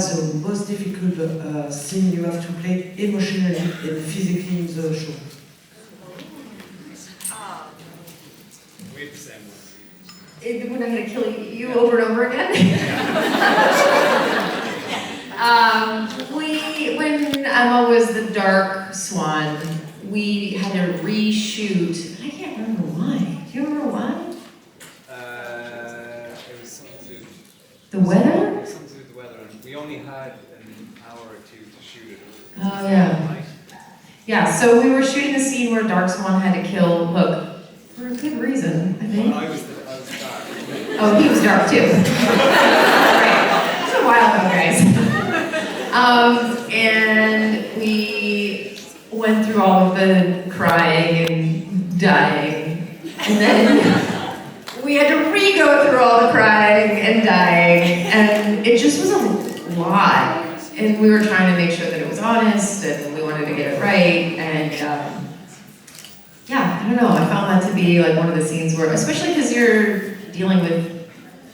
was the most difficult scene you have to play emotionally and physically in the show? We have the same one. When I'm going to kill you over and over again? When Emma was the Dark Swan, we had to reshoot. I can't remember why. Do you remember why? It was something to do. The weather? It was something to do with the weather, and we only had an hour or two to shoot it. Oh, yeah. Yeah, so we were shooting the scene where Dark Swan had to kill Hook. For a good reason, I think. Well, I was dark. Oh, he was dark too. Right. It's a while ago, guys. And we went through all of the crying and dying. And then we had to re-go through all the crying and dying. And it just was a lot. And we were trying to make sure that it was honest and we wanted to get it right. And yeah, I don't know, I found that to be like one of the scenes where, especially because you're dealing with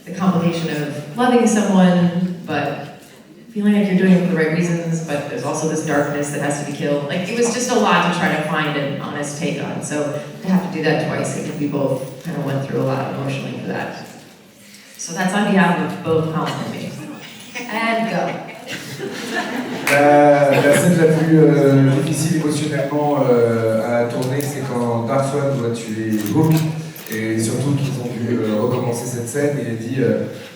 the complication of loving someone, but feeling like you're doing it for the right reasons, but there's also this darkness that has to be killed. Like, it was just a lot to try to find an honest take on. So to have to do that twice, I think we both kind of went through a lot emotionally for that. So that's on behalf of both Colin and me. And go. La scène la plus difficile émotionnellement à tourner, c'est quand Dark Swan doit tuer Hook, et surtout qu'ils ont dû recommencer cette scène, et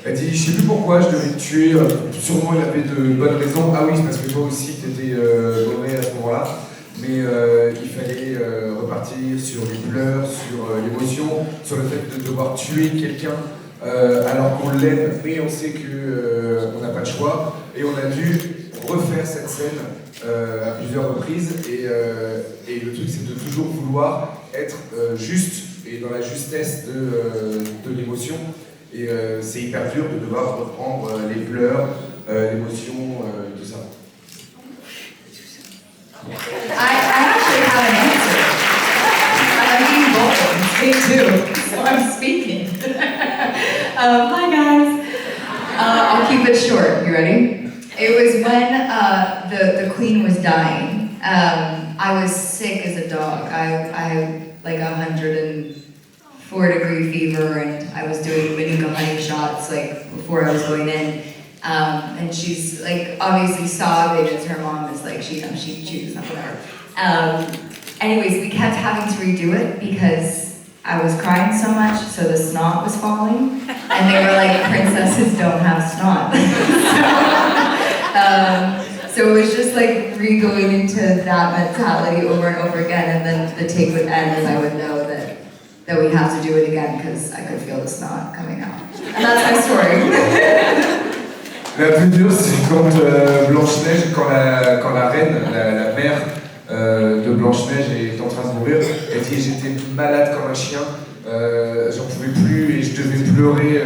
elle dit je sais plus pourquoi je devais te tuer, sûrement il avait de bonnes raisons, ah oui c'est parce que toi aussi t'étais mauvais à ce moment-là, mais il fallait repartir sur les pleurs, sur l'émotion, sur le fait de devoir tuer quelqu'un alors qu'on l'aime, mais on sait qu'on n'a pas de choix, et on a dû refaire cette scène à plusieurs reprises, et le truc c'est de toujours vouloir être juste et dans la justesse de l'émotion, et c'est hyper dur de devoir reprendre les pleurs, l'émotion, tout ça. I actually have an answer. I'm being bold. Me too. So I'm speaking. Hi guys. I'll keep it short. You ready? It was when the queen was dying. I was sick as a dog. I like 104-degree fever, and I was doing Manuka honey shots like before I was going in. And she's like obviously sobbing as her mom is like she was not whatever. Anyways, we kept having to redo it because I was crying so much, so the snot was falling, and they were like, princesses don't have snot. So it was just like re-going into that mentality over and over again, and then the take would end and I would know that we have to do it again because I could feel the snot coming out. And that's my story. La plus dure, c'est quand Blanche-Neige, quand la reine, la mère de Blanche-Neige est en train de mourir, elle dit j'étais malade comme un chien, j'en pouvais plus et je devais pleurer,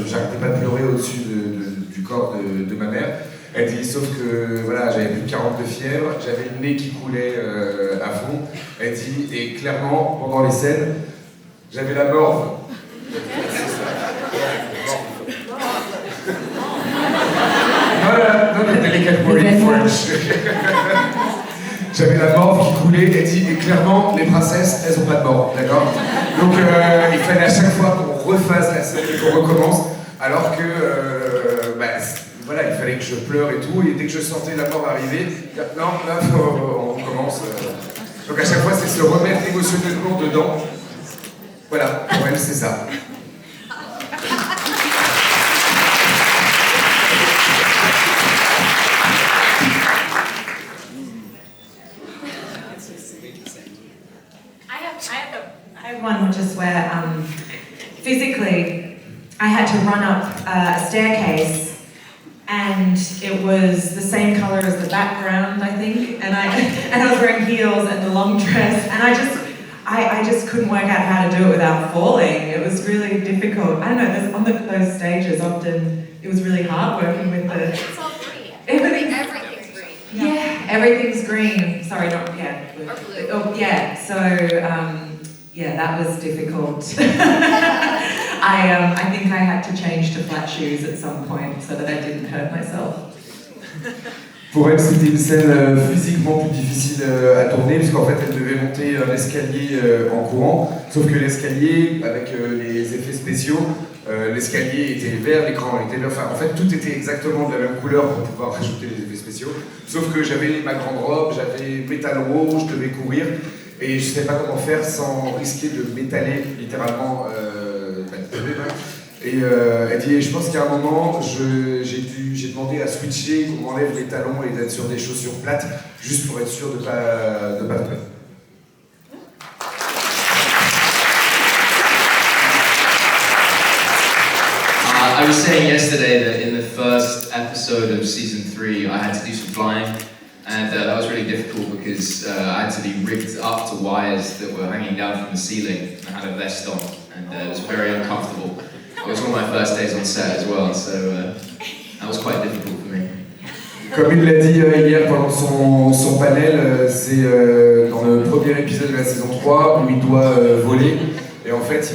j'arrêtais pas de pleurer au-dessus du corps de ma mère. Elle dit sauf que voilà, j'avais plus de 40 de fièvre, j'avais le nez qui coulait à fond. Elle dit et clairement pendant les scènes, j'avais la morve. Not a delicate word in French. J'avais la morve qui coulait, elle dit, et clairement, les princesses, elles ont pas de morve, d'accord? Donc il fallait à chaque fois qu'on refasse la scène et qu'on recommence, alors que, voilà, il fallait que je pleure et tout, et dès que je sentais la mort arriver, non, là, on recommence. Donc à chaque fois, c'est se remettre émotionnellement dedans. Voilà, pour elle, c'est ça. I have one just where physically I had to run up a staircase, and it was the same color as the background, I think, and I was wearing heels and a long dress, and I just couldn't work out how to do it without falling. It was really difficult. I don't know, on those stages often it was really hard working with the... It's all green. Everything's green. Yeah, everything's green. Sorry, not, yeah. Or blue. Oh, yeah, so, yeah, that was difficult. I think I had to change to flat shoes at some point so that I didn't hurt myself. Pour elle, c'était une scène physiquement plus difficile à tourner, puisqu'en fait, elle devait monter un escalier en courant, sauf que l'escalier, avec les effets spéciaux, l'escalier était vert, l'écran était vert, enfin, en fait, tout était exactement de la même couleur pour pouvoir rajouter les effets spéciaux, sauf que j'avais ma grande robe, j'avais mes talons hauts, je devais courir, et je ne savais pas comment faire sans risquer de m'étaler littéralement Et elle dit, je pense qu'à un moment, j'ai demandé à switcher, qu'on m'enlève les talons et d'être sur des chaussures plates, juste pour être sûr de pas tomber. I was saying yesterday that in the first episode of season 3, I had to do some flying, and that was really difficult because I had to be rigged up to wires that were hanging down from the ceiling. I had a vest on, and it was very uncomfortable. It was one of my first days on set as well, so that was quite difficult for me. Comme il l'a dit hier pendant son panel, c'est dans le premier épisode de la saison 3 où il doit voler. Et en fait,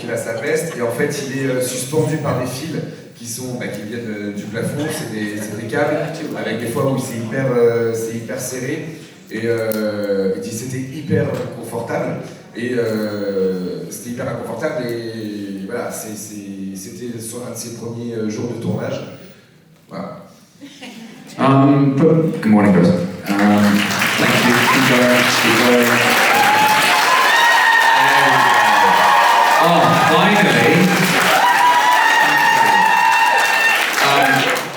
il a sa veste et en fait, il est suspendu par des fils qui viennent du plafond. C'est des câbles avec des fois où c'est hyper serré. Et il dit c'était hyper confortable. Et c'était hyper inconfortable. Et voilà, c'était sur un de ses premiers jours de tournage. Voilà. Good morning, guys. Thank you. Oh, finally!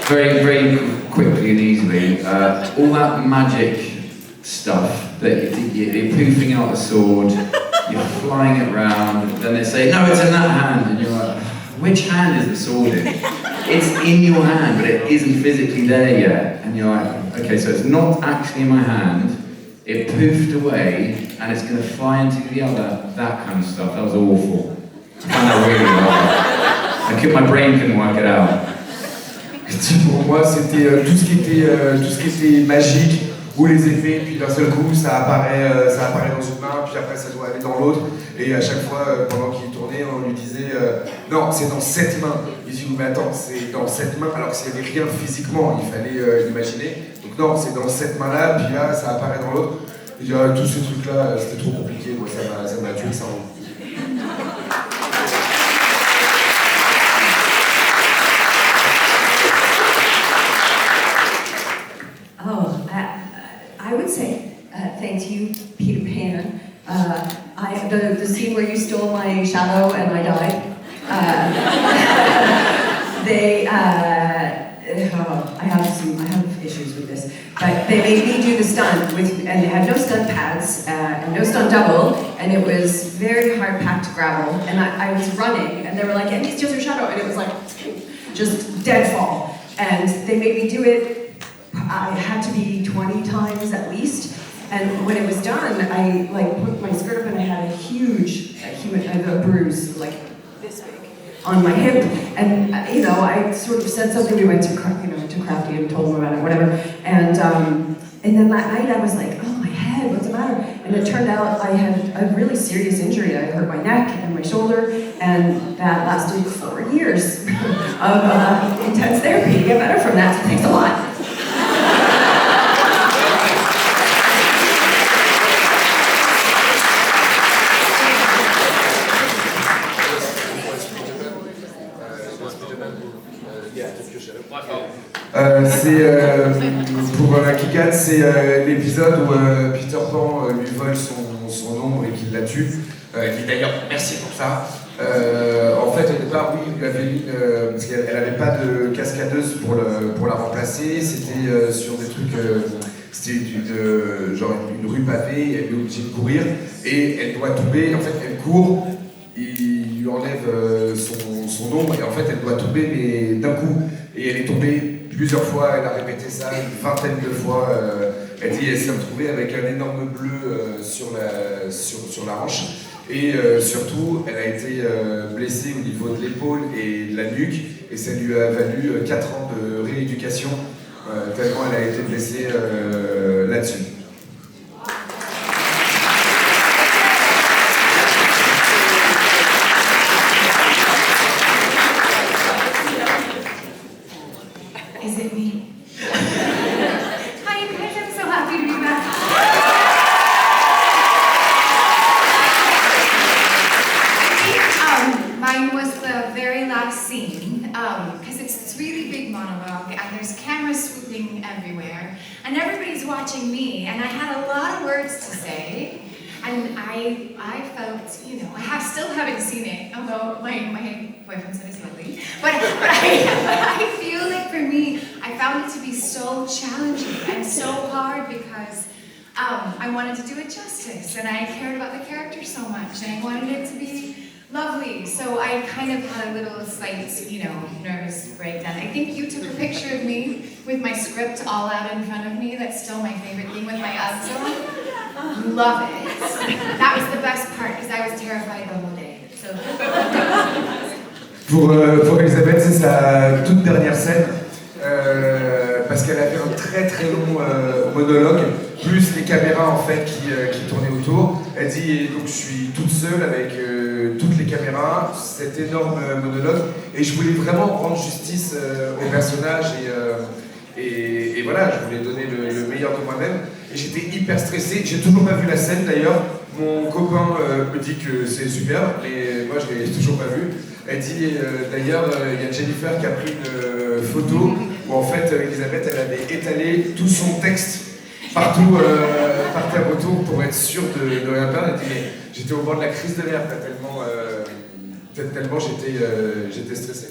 Very, very quickly and easily, all that magic stuff that you're poofing out the sword, you're flying it around, then they say, no, it's in that hand, and you're like, which hand is the sword in? It's in your hand, but it isn't physically there yet. And you're like, okay, so it's not actually in my hand, it poofed away, and it's going to fly into the other, that kind of stuff. That was awful. I found that really hard. My brain couldn't work it out. Pour moi, c'était tout ce qui était magique, ou les effets, puis d'un seul coup, ça apparaît dans une main, puis après ça doit aller dans l'autre, et à chaque fois, pendant qu'il tournait, on lui disait non, c'est dans cette main. Il dit, mais attends, c'est dans cette main, alors qu'il n'y avait rien physiquement, il fallait l'imaginer. Donc non, c'est dans cette main-là, puis là, ça apparaît dans l'autre. Il dit, tous ces trucs-là, c'était trop compliqué, moi, ça m'a tué le cerveau. I would say thank you, Peter Pan. The scene where you stole my shadow and I died. I have issues with this, but they made me do the stunt and they had no stunt pads and no stunt double, and it was very hard packed gravel, and I was running, and they were like, "And he steals your shadow," and it was like just dead fall, and they made me do it. I had to be 20 times at least, and when it was done, I put my skirt up and I had a bruise like this big on my hip, and I sort of said something. We went to Crafty and told him about it, whatever, and then that night I was like, oh, my head, what's the matter? And it turned out I had a really serious injury. I hurt my neck and my shoulder, and that lasted 4 years of intense therapy to get better from that. So thanks a lot. Pour la Kikat, c'est l'épisode où Peter Pan lui vole son ombre et qu'il la tue. Qui d'ailleurs, merci pour ça. En fait, au départ, oui, il lui avait mis, parce qu'elle n'avait pas de cascadeuse pour la remplacer. C'était sur des trucs, c'était genre une rue pavée, elle est obligée de courir et elle doit tomber. En fait, elle court, il lui enlève son ombre et en fait, elle doit tomber, mais d'un coup. Et elle est tombée plusieurs fois, elle a répété ça une vingtaine de fois. Elle dit elle s'est retrouvée avec un énorme bleu sur la hanche. Et surtout, elle a été blessée au niveau de l'épaule et de la nuque. Et ça lui a valu 4 ans de rééducation, tellement elle a été blessée là-dessus. Is it me? mine was the very last scene, because it's this really big monologue, and there's cameras swooping everywhere, and everybody's watching me, and I had a lot of words to say, and I felt, I still haven't seen it, although my boyfriend said it's lovely, but I feel like for me, I found it to be so challenging and so hard because I wanted to do it justice, and I cared about the character so much, and I wanted it to be lovely. So I kind of had a little slight, nervous breakdown. I think you took a picture of me with my script all out in front of me. That's still my favorite thing with my Uggs on. Love it. That was the best part because I was terrified the whole day. So. Pour Elisabeth, c'est sa toute dernière scène. Parce qu'elle a fait un très très long monologue, plus les caméras en fait qui tournaient autour. Elle dit donc je suis toute seule avec toutes les caméras, cet énorme monologue, et je voulais vraiment rendre justice au personnage et voilà, je voulais donner le meilleur de moi-même. Et j'étais hyper stressé. J'ai toujours pas vu la scène d'ailleurs. Mon copain me dit que c'est super, mais moi je l'ai toujours pas vu. Elle dit d'ailleurs, il y a Jennifer qui a pris une photo où en fait Elisabeth elle avait étalé tout son texte partout par terre autour pour être sûre de rien perdre. Elle dit mais j'étais au bord de la crise de nerfs tellement j'étais stressé.